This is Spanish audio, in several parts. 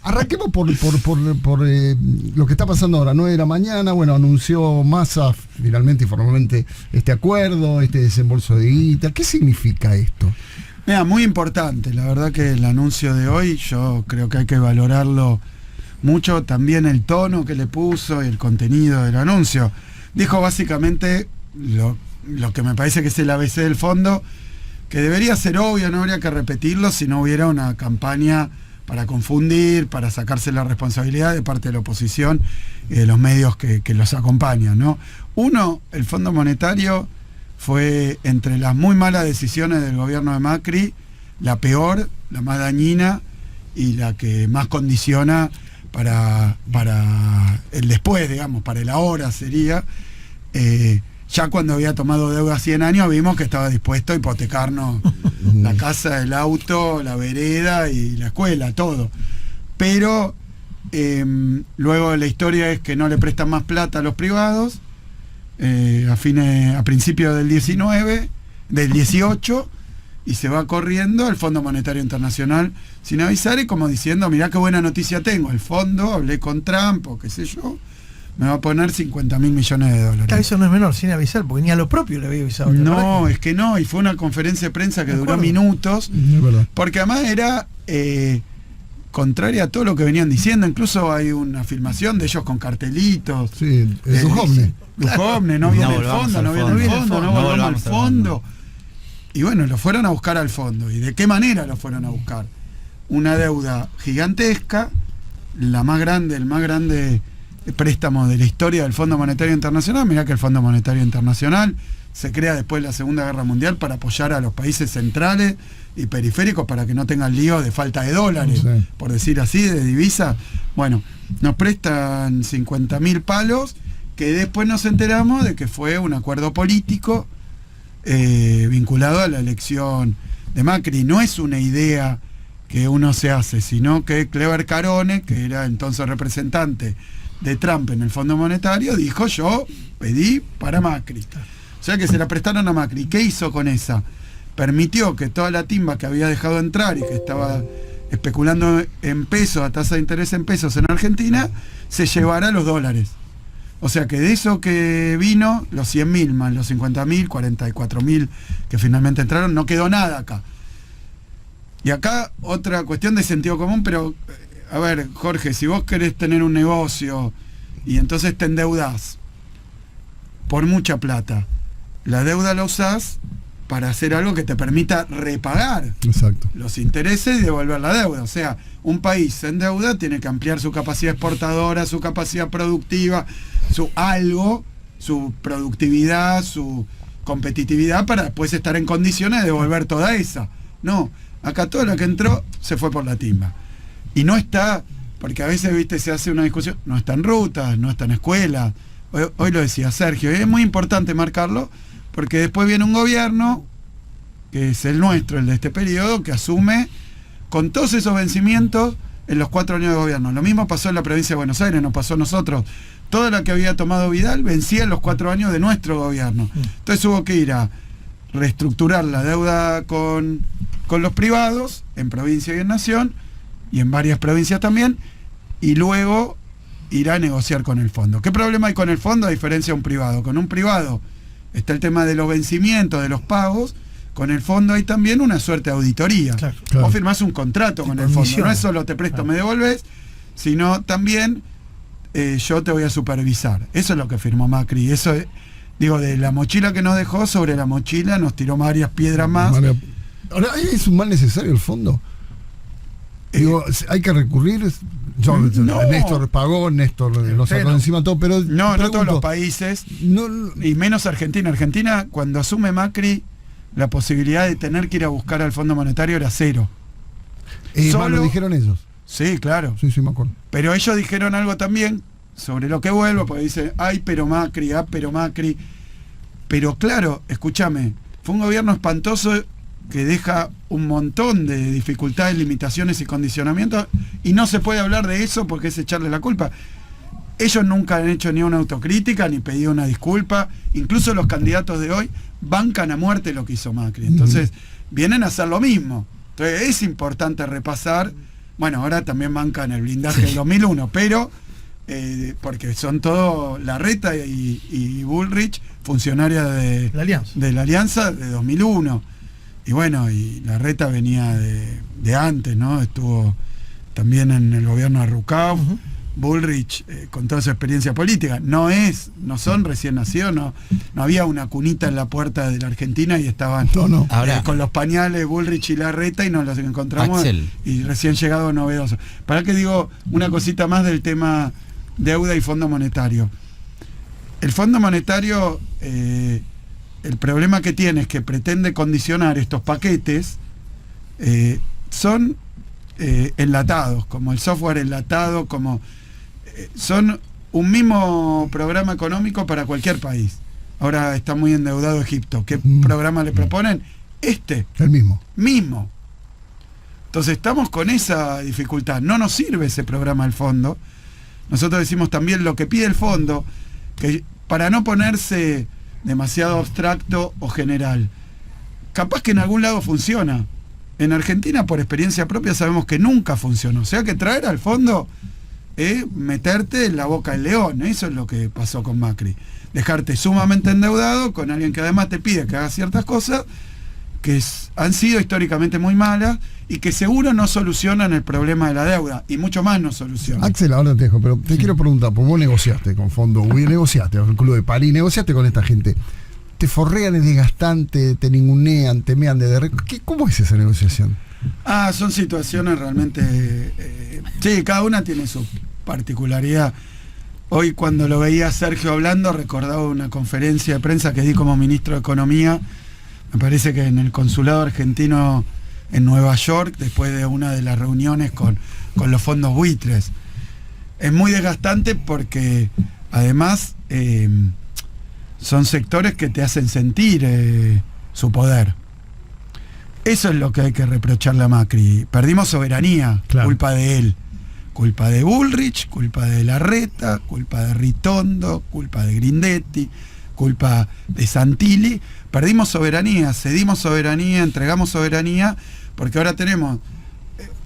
Arranquemos por lo que está pasando ahora. 9 de la mañana, bueno, anunció Massa finalmente y formalmente este acuerdo, este desembolso de guita. ¿Qué significa esto? Mira, muy importante. La verdad que el anuncio de hoy, yo creo que hay que valorarlo mucho. También el tono que le puso y el contenido del anuncio. Dijo básicamente lo que me parece que es el ABC del fondo, que debería ser obvio, no habría que repetirlo si no hubiera una campaña para confundir, para sacarse la responsabilidad de parte de la oposición y de los medios que los acompañan, ¿no? Uno, el Fondo Monetario fue, entre las muy malas decisiones del gobierno de Macri, la peor, la más dañina y la que más condiciona para el después, digamos, para el ahora sería. Ya cuando había tomado deuda 100 años vimos que estaba dispuesto a hipotecarnos la casa, el auto, la vereda y la escuela, todo. Pero luego la historia es que no le prestan más plata a los privados a principios del 18, y se va corriendo al Fondo Monetario Internacional sin avisar y como diciendo, mirá qué buena noticia tengo, el fondo, hablé con Trump o qué sé yo, me va a poner 50.000 millones de dólares. Claro, eso no es menor, sin avisar, porque ni a lo propio le había avisado. No, es que no, y fue una conferencia de prensa que duró minutos, porque además era contraria a todo lo que venían diciendo. Incluso hay una filmación de ellos con cartelitos. Sí, Duhovne. Duhovne, no viene el fondo, no viene el fondo, no volvamos al fondo. Y bueno, lo fueron a buscar al fondo. ¿Y de qué manera lo fueron a buscar? Una deuda gigantesca, la más grande, el más grande préstamo de la historia del Fondo Monetario Internacional. Mirá que el Fondo Monetario Internacional se crea después de la Segunda Guerra Mundial para apoyar a los países centrales y periféricos para que no tengan lío de falta de dólares, sí, por decir así, de divisa. Bueno, nos prestan 50.000 palos que después nos enteramos de que fue un acuerdo político vinculado a la elección de Macri. No es una idea que uno se hace, sino que Clever Carone, que era entonces representante de Trump en el Fondo Monetario, dijo: yo pedí para Macri. O sea que se la prestaron a Macri. ¿Qué hizo con esa? Permitió que toda la timba que había dejado entrar y que estaba especulando en pesos, a tasa de interés en pesos en Argentina, se llevara los dólares. O sea que de eso que vino, los 100.000 más los 50.000, 44.000 que finalmente entraron, no quedó nada acá. Y acá otra cuestión de sentido común, pero a ver, Jorge, si vos querés tener un negocio y entonces te endeudás por mucha plata, la deuda la usás para hacer algo que te permita repagar, exacto, los intereses y devolver la deuda. O sea, un país en deuda tiene que ampliar su capacidad exportadora, su capacidad productiva, su productividad, su competitividad, para después estar en condiciones de devolver toda esa. No, acá todo lo que entró se fue por la timba. Y no está, porque a veces, viste, se hace una discusión, no está en rutas, no está en escuelas. Hoy lo decía Sergio, y es muy importante marcarlo, porque después viene un gobierno, que es el nuestro, el de este periodo, que asume con todos esos vencimientos en los 4 años de gobierno. Lo mismo pasó en la provincia de Buenos Aires, nos pasó a nosotros. Toda la que había tomado Vidal vencía en los 4 años de nuestro gobierno. Entonces hubo que ir a reestructurar la deuda con los privados, en provincia y en nación, y en varias provincias también, y luego irá a negociar con el fondo. ¿Qué problema hay con el fondo a diferencia de un privado? Con un privado está el tema de los vencimientos, de los pagos. Con el fondo hay también una suerte de auditoría. Claro. Vos firmás un contrato con el fondo, no es solo te presto, me devolves, sino también yo te voy a supervisar. Eso es lo que firmó Macri. Eso digo, de la mochila que nos dejó, sobre la mochila nos tiró varias piedras más. Ahora, ¿es un mal necesario el fondo? Digo, hay que recurrir. No. Néstor pagó, Néstor lo sacó encima todo, pero no todos los países, y menos Argentina. Argentina, cuando asume Macri, la posibilidad de tener que ir a buscar al Fondo Monetario era cero. Solo lo dijeron ellos. Sí, claro. Sí, me acuerdo. Pero ellos dijeron algo también sobre lo que vuelvo, porque dice, pero Macri. Pero claro, escúchame, fue un gobierno espantoso que deja un montón de dificultades, limitaciones y condicionamientos, y no se puede hablar de eso porque es echarle la culpa. Ellos nunca han hecho ni una autocrítica ni pedido una disculpa. Incluso los candidatos de hoy bancan a muerte lo que hizo Macri. Entonces vienen a hacer lo mismo. Entonces es importante repasar Bueno, ahora también bancan el blindaje del 2001, pero porque son todos Larreta y Bullrich, funcionarios de la Alianza de 2001. Y bueno, y Larreta venía de antes, ¿no? Estuvo también en el gobierno de Rucauf. Bullrich, con toda su experiencia política, no son recién nacidos, no había una cunita en la puerta de la Argentina y estaban Ahora, con los pañales Bullrich y Larreta y nos los encontramos, Axel, y recién llegado novedoso. Para que digo una cosita más del tema deuda y Fondo Monetario. El Fondo Monetario, el problema que tiene es que pretende condicionar estos paquetes, son enlatados, como el software enlatado, como son un mismo programa económico para cualquier país. Ahora está muy endeudado Egipto. ¿Qué programa le proponen? El mismo. Entonces estamos con esa dificultad. No nos sirve ese programa del fondo. Nosotros decimos también lo que pide el fondo, que para no ponerse demasiado abstracto o general, capaz que en algún lado funciona. En Argentina, por experiencia propia, sabemos que nunca funcionó. O sea que traer al fondo es meterte en la boca del león. Eso es lo que pasó con Macri. Dejarte sumamente endeudado con alguien que además te pide que hagas ciertas cosas que han sido históricamente muy malas y que seguro no solucionan el problema de la deuda, y mucho más no solucionan. Axel, ahora te dejo, pero te quiero preguntar, porque vos negociaste con Fondo UI, negociaste con el Club de París, negociaste con esta gente. Te forrean, es desgastante, te ningunean, te mean de ¿cómo es esa negociación? Son situaciones realmente... sí, cada una tiene su particularidad. Hoy cuando lo veía a Sergio hablando, recordaba una conferencia de prensa que di como ministro de Economía, me parece que en el consulado argentino en Nueva York, después de una de las reuniones con los fondos buitres. Es muy desgastante porque además son sectores que te hacen sentir su poder. Eso es lo que hay que reprocharle a Macri. Perdimos soberanía, claro. Culpa de él. Culpa de Bullrich, culpa de Larreta, culpa de Ritondo, culpa de Grindetti, culpa de Santilli. Perdimos soberanía, cedimos soberanía, entregamos soberanía, porque ahora tenemos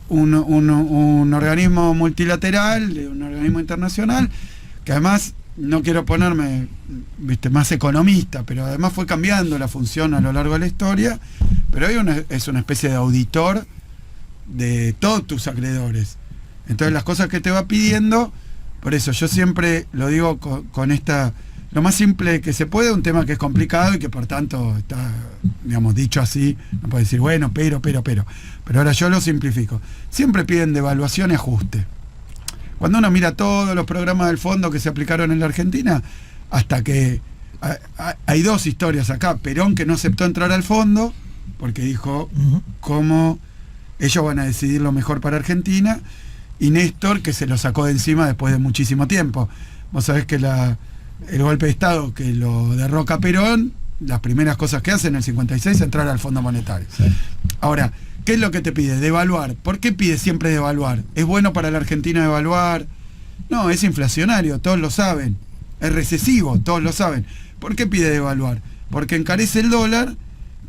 un organismo multilateral, un organismo internacional, que además, no quiero ponerme más economista, pero además fue cambiando la función a lo largo de la historia, pero hoy es una especie de auditor de todos tus acreedores. Entonces las cosas que te va pidiendo, por eso yo siempre lo digo con esta, lo más simple que se puede, un tema que es complicado y que por tanto está, digamos, dicho así, no puede decir, bueno, pero ahora yo lo simplifico. Siempre piden devaluación y ajuste. Cuando uno mira todos los programas del fondo que se aplicaron en la Argentina, hasta que hay dos historias acá. Perón, que no aceptó entrar al fondo, porque dijo cómo ellos van a decidir lo mejor para Argentina, y Néstor, que se lo sacó de encima después de muchísimo tiempo. Vos sabés que el golpe de Estado que lo derroca Perón, las primeras cosas que hace en el 56 es entrar al Fondo Monetario. Sí. Ahora, ¿qué es lo que te pide? Devaluar. ¿Por qué pide siempre devaluar? ¿Es bueno para la Argentina devaluar? No, es inflacionario, todos lo saben. Es recesivo, todos lo saben. ¿Por qué pide devaluar? Porque encarece el dólar,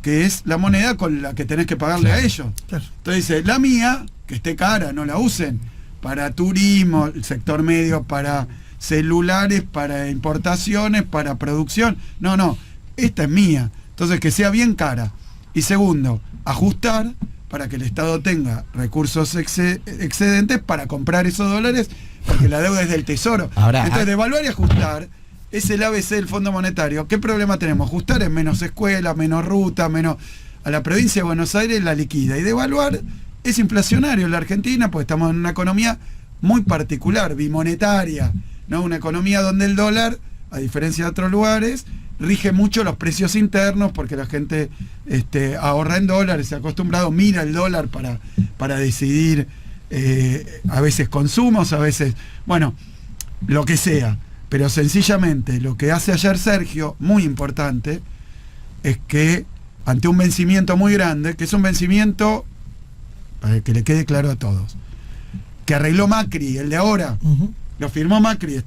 que es la moneda con la que tenés que pagarle a ellos. Claro. Entonces dice, la mía, que esté cara, no la usen. Para turismo, el sector medio, para celulares, para importaciones, para producción. No, esta es mía. Entonces que sea bien cara. Y segundo, ajustar para que el Estado tenga recursos excedentes para comprar esos dólares, porque la deuda es del Tesoro. Entonces, devaluar y ajustar es el ABC del Fondo Monetario. ¿Qué problema tenemos? Ajustar es menos escuelas, menos ruta, menos... A la provincia de Buenos Aires la liquida. Y devaluar es inflacionario en la Argentina, porque estamos en una economía muy particular, bimonetaria, ¿no? Una economía donde el dólar, a diferencia de otros lugares, rige mucho los precios internos, porque la gente ahorra en dólares, se ha acostumbrado, mira el dólar para decidir a veces consumos, a veces, bueno, lo que sea. Pero sencillamente lo que hace ayer Sergio, muy importante, es que ante un vencimiento muy grande, que es un vencimiento, para que le quede claro a todos, que arregló Macri, el de ahora, lo firmó Macri,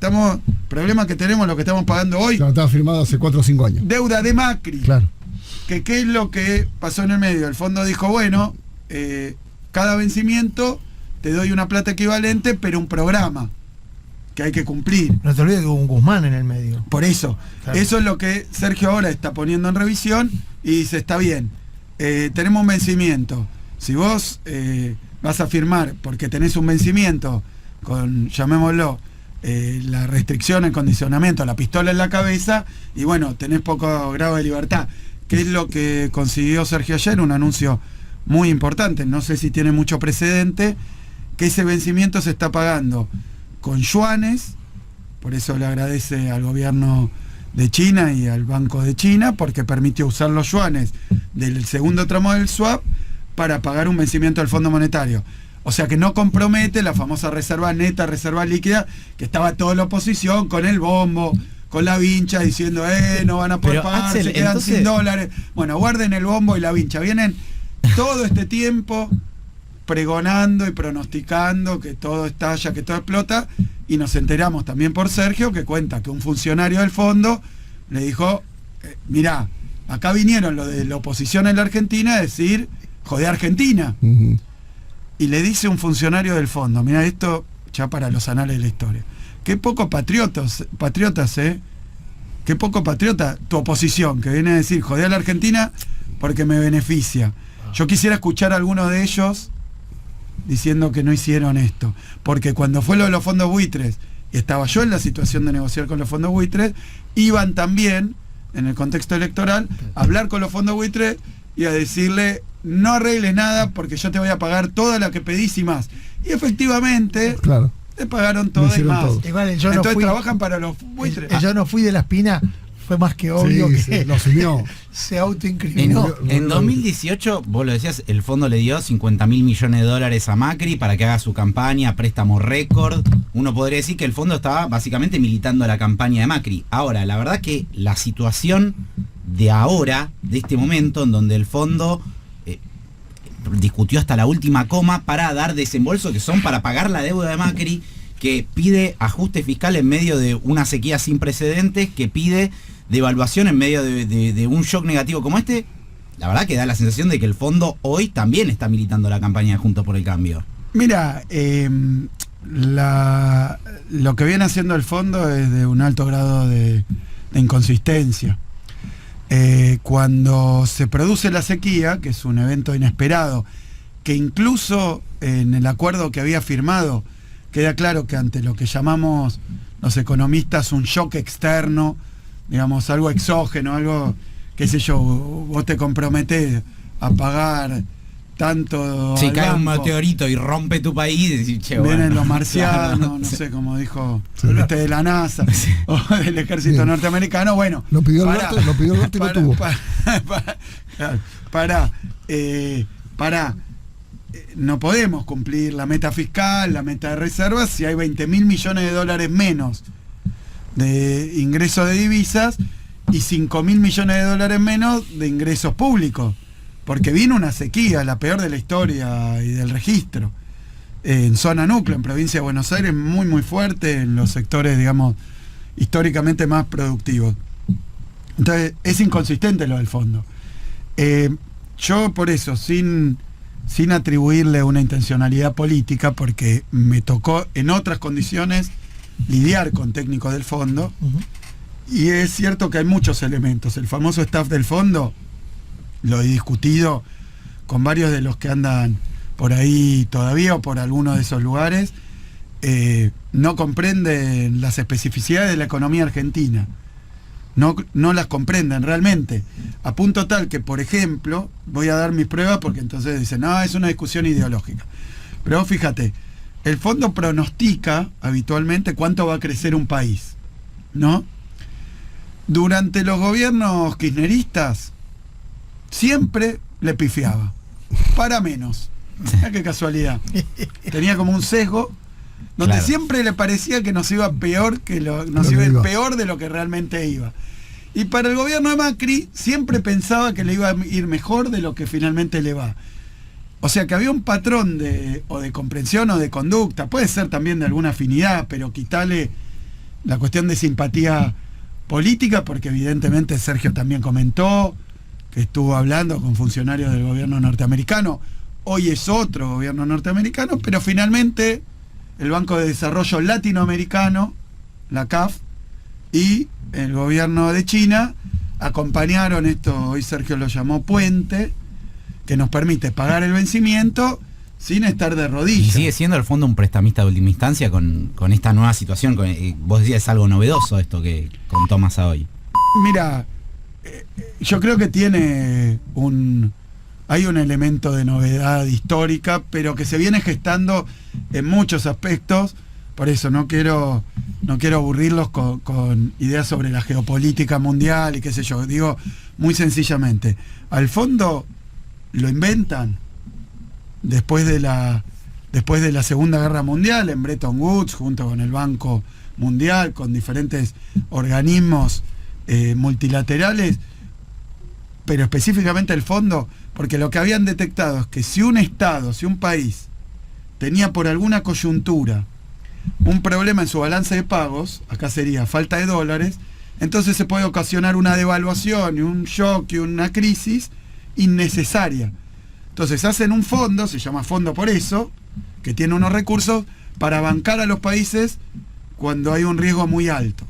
problema que tenemos, lo que estamos pagando hoy. Claro, estaba firmado hace 4 o 5 años. Deuda de Macri. Claro. ¿Qué es lo que pasó en el medio? El fondo dijo, bueno, cada vencimiento te doy una plata equivalente, pero un programa que hay que cumplir. No te olvides que hubo un Guzmán en el medio. Por eso, claro. Eso es lo que Sergio ahora está poniendo en revisión y dice, está bien, tenemos un vencimiento. Si vos vas a firmar porque tenés un vencimiento con, llamémoslo, la restricción, el condicionamiento, la pistola en la cabeza, y bueno, tenés poco grado de libertad. ¿Qué es lo que consiguió Sergio ayer? Un anuncio muy importante, no sé si tiene mucho precedente, que ese vencimiento se está pagando con yuanes, por eso le agradece al gobierno de China y al Banco de China, porque permitió usar los yuanes del segundo tramo del swap para pagar un vencimiento del Fondo Monetario. O sea que no compromete la famosa reserva neta, reserva líquida, que estaba toda la oposición con el bombo, con la vincha, diciendo, no van a poder pagar, Axel, se quedan entonces... $100. Bueno, guarden el bombo y la vincha. Vienen todo este tiempo pregonando y pronosticando que todo estalla, que todo explota, y nos enteramos también por Sergio, que cuenta que un funcionario del fondo le dijo, mirá, acá vinieron los de la oposición en la Argentina a decir, joder Argentina. Y le dice un funcionario del fondo, mirá esto ya para los anales de la historia, qué poco patriotas, qué poco patriota tu oposición, que viene a decir, joder a la Argentina porque me beneficia. Yo quisiera escuchar a algunos de ellos diciendo que no hicieron esto, porque cuando fue lo de los fondos buitres y estaba yo en la situación de negociar con los fondos buitres, iban también en el contexto electoral a hablar con los fondos buitres y a decirle, no arregles nada porque yo te voy a pagar toda la que pedís y más. Y efectivamente, claro, te pagaron todo y más. Todo. Igual, entonces trabajan para los buitres. Yo no fui de la espina, fue más que obvio, sí, que lo asumió. Se autoincriminó. En 2018, vos lo decías, el fondo le dio $50.000 millones a Macri para que haga su campaña, préstamo récord. Uno podría decir que el fondo estaba básicamente militando la campaña de Macri. Ahora, la verdad que la situación de ahora, de este momento, en donde el fondo discutió hasta la última coma para dar desembolsos que son para pagar la deuda de Macri, que pide ajuste fiscal en medio de una sequía sin precedentes, que pide devaluación en medio de un shock negativo como este. La verdad que da la sensación de que el fondo hoy también está militando la campaña de Juntos por el Cambio. Mira, lo que viene haciendo el fondo es de un alto grado de inconsistencia. Cuando se produce la sequía, que es un evento inesperado, que incluso en el acuerdo que había firmado queda claro que ante lo que llamamos los economistas un shock externo, digamos, algo exógeno, algo, qué sé yo, vos te comprometés a pagar tanto. Si cae un meteorito y rompe tu país, decís, che, vienen bueno, los marcianos, claro, no sé, como dijo de la NASA, sí, o del ejército norteamericano. Bueno, lo pidió el norte y lo tuvo. No podemos cumplir la meta fiscal, la meta de reservas, si hay $20.000 millones menos de ingresos de divisas y $5.000 millones menos de ingresos públicos, porque vino una sequía, la peor de la historia y del registro, en zona núcleo, en provincia de Buenos Aires, muy muy fuerte, en los sectores, digamos, históricamente más productivos. Entonces es inconsistente lo del fondo. Yo por eso, sin atribuirle una intencionalidad política, porque me tocó en otras condiciones lidiar con técnicos del fondo, y es cierto que hay muchos elementos. El famoso staff del fondo, lo he discutido con varios de los que andan por ahí todavía o por alguno de esos lugares, no comprenden las especificidades de la economía argentina. No las comprenden realmente, a punto tal que, por ejemplo, voy a dar mis pruebas porque entonces dicen, no, es una discusión ideológica. Pero fíjate, el fondo pronostica habitualmente cuánto va a crecer un país, ¿no? Durante los gobiernos kirchneristas siempre le pifiaba, para menos. Mira qué casualidad. Tenía como un sesgo donde claro, siempre le parecía que nos iba peor iba peor de lo que realmente iba. Y para el gobierno de Macri siempre pensaba que le iba a ir mejor de lo que finalmente le va. O sea que había un patrón de comprensión o de conducta, puede ser también de alguna afinidad, pero quitale la cuestión de simpatía política, porque evidentemente Sergio también comentó que estuvo hablando con funcionarios del gobierno norteamericano hoy es otro gobierno norteamericano, pero finalmente el Banco de Desarrollo Latinoamericano, la CAF, y el gobierno de China acompañaron esto, hoy Sergio lo llamó puente, que nos permite pagar el vencimiento sin estar de rodillas. Y sigue siendo el fondo un prestamista de última instancia con esta nueva situación. Vos decías, es algo novedoso esto que contó Massa hoy. Mira, yo creo que hay un elemento de novedad histórica, pero que se viene gestando en muchos aspectos. Por eso no quiero aburrirlos con ideas sobre la geopolítica mundial y qué sé yo. Digo muy sencillamente, al fondo lo inventan después de la Segunda Guerra Mundial, en Bretton Woods, junto con el Banco Mundial, con diferentes organismos multilaterales, pero específicamente el fondo, porque lo que habían detectado es que si un Estado, si un país tenía por alguna coyuntura un problema en su balance de pagos, acá sería falta de dólares, entonces se puede ocasionar una devaluación y un shock y una crisis innecesaria. Entonces hacen un fondo, se llama fondo por eso, que tiene unos recursos para bancar a los países cuando hay un riesgo muy alto.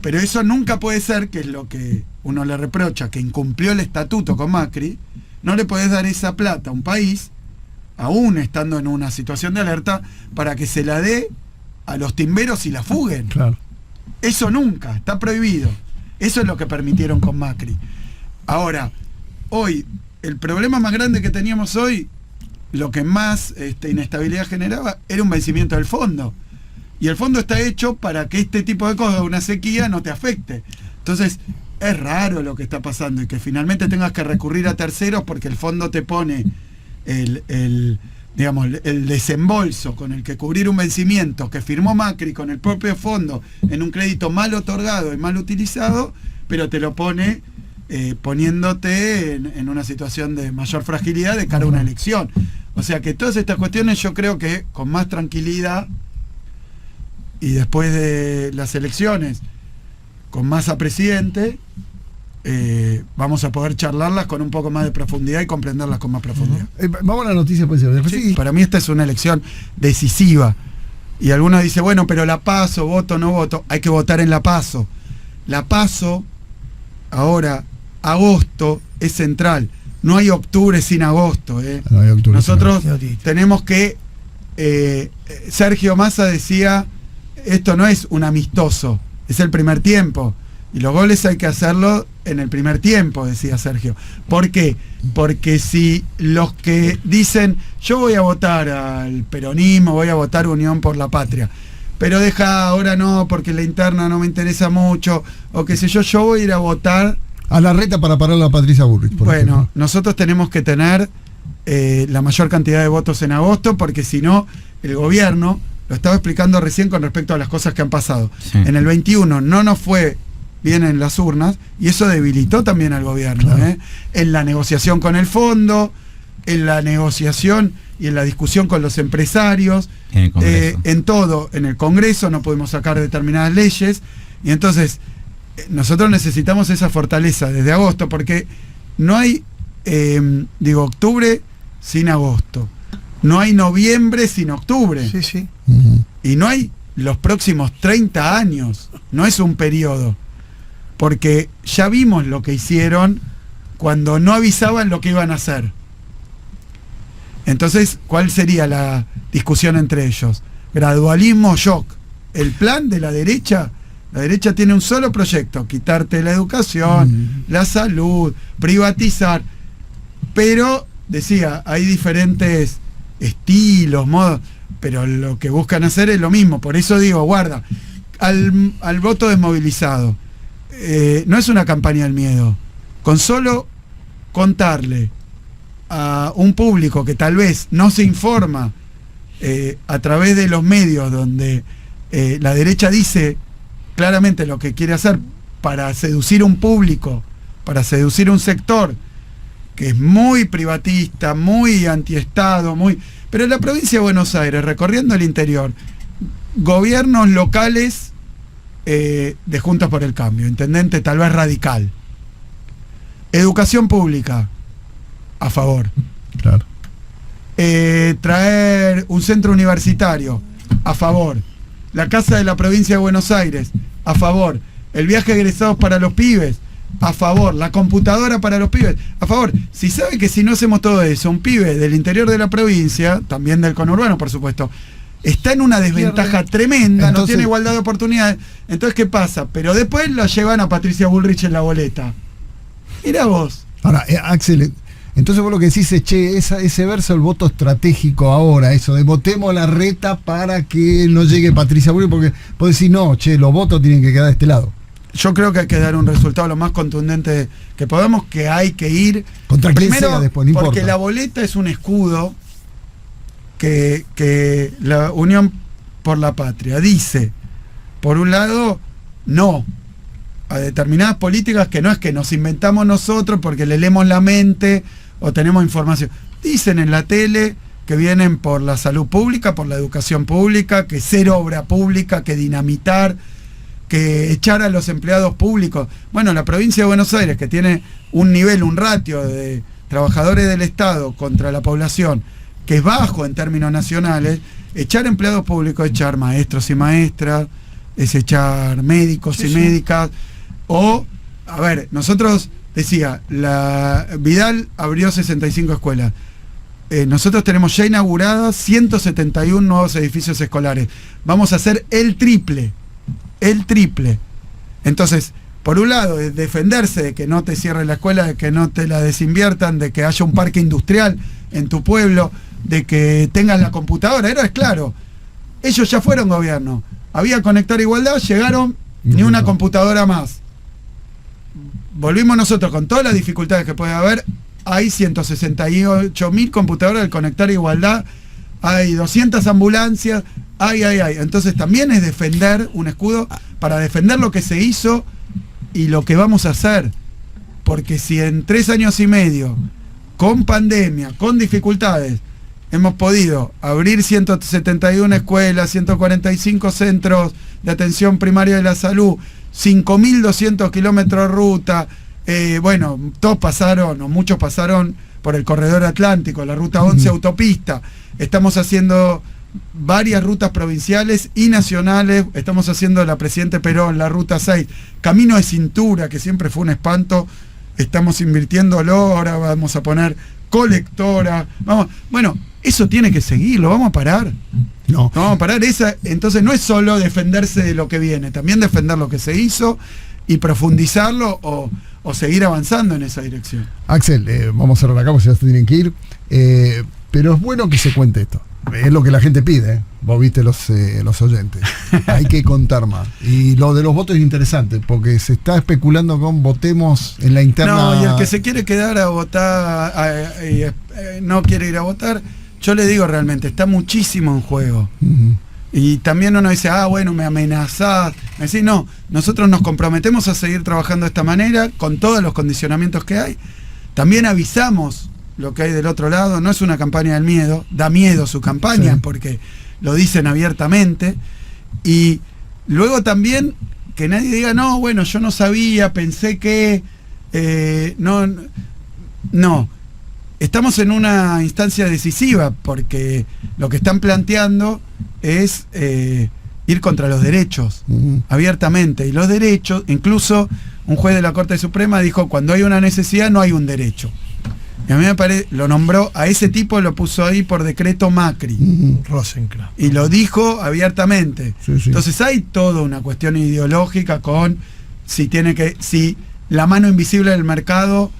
Pero eso nunca puede ser, que es lo que uno le reprocha, que incumplió el estatuto con Macri. No le podés dar esa plata a un país, aún estando en una situación de alerta, para que se la dé a los timberos y la fuguen. Claro. Eso nunca, está prohibido. Eso es lo que permitieron con Macri. Ahora, hoy, el problema más grande que teníamos hoy, lo que más inestabilidad generaba, era un vencimiento del fondo. Y el fondo está hecho para que este tipo de cosas, una sequía, no te afecte. Entonces, es raro lo que está pasando y que finalmente tengas que recurrir a terceros porque el fondo te pone el desembolso con el que cubrir un vencimiento que firmó Macri con el propio fondo en un crédito mal otorgado y mal utilizado, pero te lo pone poniéndote en una situación de mayor fragilidad de cara a una elección. O sea que todas estas cuestiones, yo creo que con más tranquilidad y después de las elecciones con Massa presidente, vamos a poder charlarlas con un poco más de profundidad y comprenderlas con más profundidad. Vamos a la noticia, pues. Sí, para mí esta es una elección decisiva. Y algunos dicen, bueno, pero la PASO, voto, no voto. Hay que votar en la PASO. La PASO, ahora, agosto, es central. No hay octubre sin agosto. No hay octubre. Nosotros tenemos que... Sergio Massa decía, esto no es un amistoso, es el primer tiempo. Y los goles hay que hacerlo en el primer tiempo, decía Sergio. ¿Por qué? Porque si los que dicen, yo voy a votar al peronismo, voy a votar Unión por la Patria, pero deja, ahora no, porque la interna no me interesa mucho, o qué sé yo voy a ir a votar... A la reta para parar a Patricia Bullrich, por ejemplo. Nosotros tenemos que tener la mayor cantidad de votos en agosto, porque si no, el gobierno, lo estaba explicando recién con respecto a las cosas que han pasado. Sí. En el 21 no nos fue bien en las urnas, y eso debilitó también al gobierno, claro. En la negociación con el fondo, en la negociación y en la discusión con los empresarios, en todo, en el Congreso no pudimos sacar determinadas leyes, y entonces nosotros necesitamos esa fortaleza desde agosto, porque no hay, octubre sin agosto, no hay noviembre sin octubre, sí, sí. Y no hay los próximos 30 años, no es un periodo, porque ya vimos lo que hicieron cuando no avisaban lo que iban a hacer. Entonces, ¿cuál sería la discusión entre ellos? Gradualismo o shock. El plan de la derecha tiene un solo proyecto: quitarte la educación, la salud, privatizar. Pero, decía, hay diferentes estilos, modos, pero lo que buscan hacer es lo mismo. Por eso digo, guarda, al voto desmovilizado, no es una campaña del miedo. Con solo contarle a un público que tal vez no se informa a través de los medios donde la derecha dice claramente lo que quiere hacer para seducir un público, para seducir un sector que es muy privatista, muy antiestado, pero en la provincia de Buenos Aires, recorriendo el interior, gobiernos locales de Juntos por el Cambio, intendente tal vez radical, educación pública a favor, claro. traer un centro universitario, a favor. La Casa de la Provincia de Buenos Aires, a favor. El viaje de egresados para los pibes, a favor. La computadora para los pibes, a favor. Si sabe que si no hacemos todo eso, un pibe del interior de la provincia, también del conurbano, por supuesto, está en una desventaja tremenda, entonces, no tiene igualdad de oportunidades. Entonces, ¿qué pasa? Pero después la llevan a Patricia Bullrich en la boleta. Mirá vos. Ahora, Axel, entonces vos lo que decís es, che, ese verso, el voto estratégico ahora, eso de votemos la reta para que no llegue Patricia Bullrich, porque vos decís, no, che, los votos tienen que quedar de este lado. Yo creo que hay que dar un resultado lo más contundente que podamos, que hay que ir contra quien sea después, no porque importa. La boleta es un escudo que la Unión por la Patria dice, por un lado, no a determinadas políticas que no es que nos inventamos nosotros porque le leemos la mente o tenemos información. Dicen en la tele que vienen por la salud pública, por la educación pública, que ser obra pública, que dinamitar, que echar a los empleados públicos. Bueno, la provincia de Buenos Aires, que tiene un nivel, un ratio de trabajadores del Estado contra la población, que es bajo en términos nacionales, echar empleados públicos, echar maestros y maestras, es echar médicos y médicas, o, a ver, nosotros, decía, Vidal abrió 65 escuelas, nosotros tenemos ya inauguradas 171 nuevos edificios escolares, vamos a hacer el triple. Entonces, por un lado, es defenderse de que no te cierren la escuela, de que no te la desinviertan, de que haya un parque industrial en tu pueblo, de que tengas la computadora. Es claro, ellos ya fueron gobierno. Había Conectar Igualdad, llegaron, ni una computadora más. Volvimos nosotros con todas las dificultades que puede haber. Hay 168.000 computadoras del Conectar Igualdad, hay 200 ambulancias, hay. Entonces también es defender un escudo para defender lo que se hizo y lo que vamos a hacer. Porque si en 3 años y medio, con pandemia, con dificultades, hemos podido abrir 171 escuelas, 145 centros de atención primaria de la salud, 5.200 kilómetros de ruta, bueno, todos pasaron, o muchos pasaron por el corredor atlántico, la ruta 11 autopista. Estamos haciendo varias rutas provinciales y nacionales, estamos haciendo la Presidente Perón, la ruta 6, camino de cintura, que siempre fue un espanto, estamos invirtiéndolo, ahora vamos a poner colectora, bueno, eso tiene que seguir, ¿lo vamos a parar? No vamos a parar, entonces no es solo defenderse de lo que viene, también defender lo que se hizo y profundizarlo o seguir avanzando en esa dirección. Axel, vamos a cerrar acá porque ya se tienen que ir, pero es bueno que se cuente esto. Es lo que la gente pide, vos viste los oyentes. Hay que contar más. Y lo de los votos es interesante, porque se está especulando con votemos en la interna. No, y el que se quiere quedar a votar, no quiere ir a votar, yo le digo realmente, está muchísimo en juego. Y también uno dice, bueno, me amenazás. Me decís, no, nosotros nos comprometemos a seguir trabajando de esta manera, con todos los condicionamientos que hay. También avisamos lo que hay del otro lado, no es una campaña del miedo, da miedo su campaña, porque lo dicen abiertamente, y luego también que nadie diga, no, bueno, yo no sabía, pensé que, no, estamos en una instancia decisiva, porque lo que están planteando es ir contra los derechos, abiertamente, y los derechos, incluso un juez de la Corte Suprema dijo, cuando hay una necesidad no hay un derecho. Y a mí me parece, lo nombró, a ese tipo lo puso ahí por decreto Macri. Rosencrantz. Y lo dijo abiertamente. Sí. Entonces hay toda una cuestión ideológica con si la mano invisible del mercado,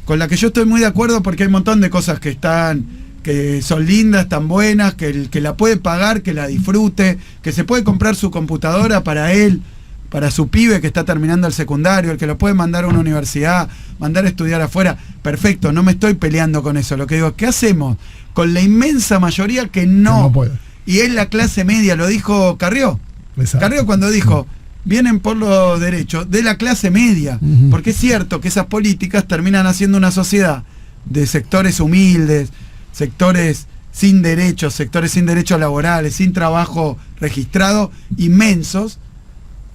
con la que yo estoy muy de acuerdo porque hay un montón de cosas que son lindas, tan buenas, que el que la puede pagar, que la disfrute, que se puede comprar su computadora para él, para su pibe que está terminando el secundario, el que lo puede mandar a una universidad, mandar a estudiar afuera, perfecto, no me estoy peleando con eso, lo que digo, ¿qué hacemos con la inmensa mayoría que no puede? Y es la clase media, lo dijo Carrió. Exacto. Carrió cuando dijo, vienen por los derechos de la clase media, porque es cierto que esas políticas terminan haciendo una sociedad de sectores humildes, sectores sin derechos laborales, sin trabajo registrado, inmensos.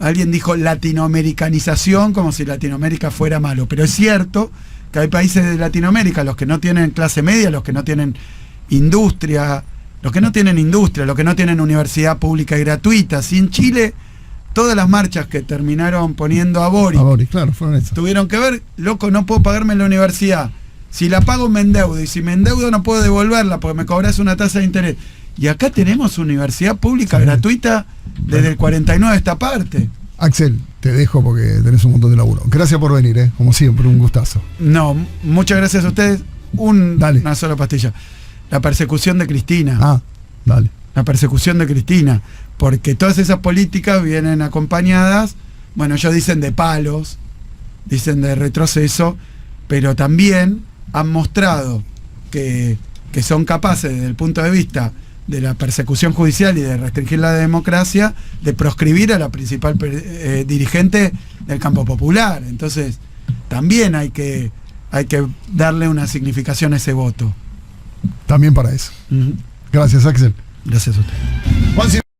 Alguien dijo latinoamericanización, como si Latinoamérica fuera malo, pero es cierto que hay países de Latinoamérica, los que no tienen clase media, los que no tienen industria, los que no tienen industria, los que no tienen universidad pública y gratuita. Si en Chile todas las marchas que terminaron poniendo a Boric, claro, fueron esas. Tuvieron que ver, loco, no puedo pagarme la universidad. Si la pago me endeudo, y si me endeudo no puedo devolverla porque me cobras una tasa de interés. Y acá tenemos universidad pública gratuita desde el 49 esta parte. Axel, te dejo porque tenés un montón de laburo. Gracias por venir, como siempre, un gustazo. No, muchas gracias a ustedes. Una sola pastilla. La persecución de Cristina. Dale. La persecución de Cristina. Porque todas esas políticas vienen acompañadas, bueno, ellos dicen de palos, dicen de retroceso, pero también han mostrado que son capaces, desde el punto de vista de la persecución judicial y de restringir la democracia, de proscribir a la principal dirigente del campo popular. Entonces, también hay que darle una significación a ese voto. También para eso. Gracias, Axel. Gracias a usted.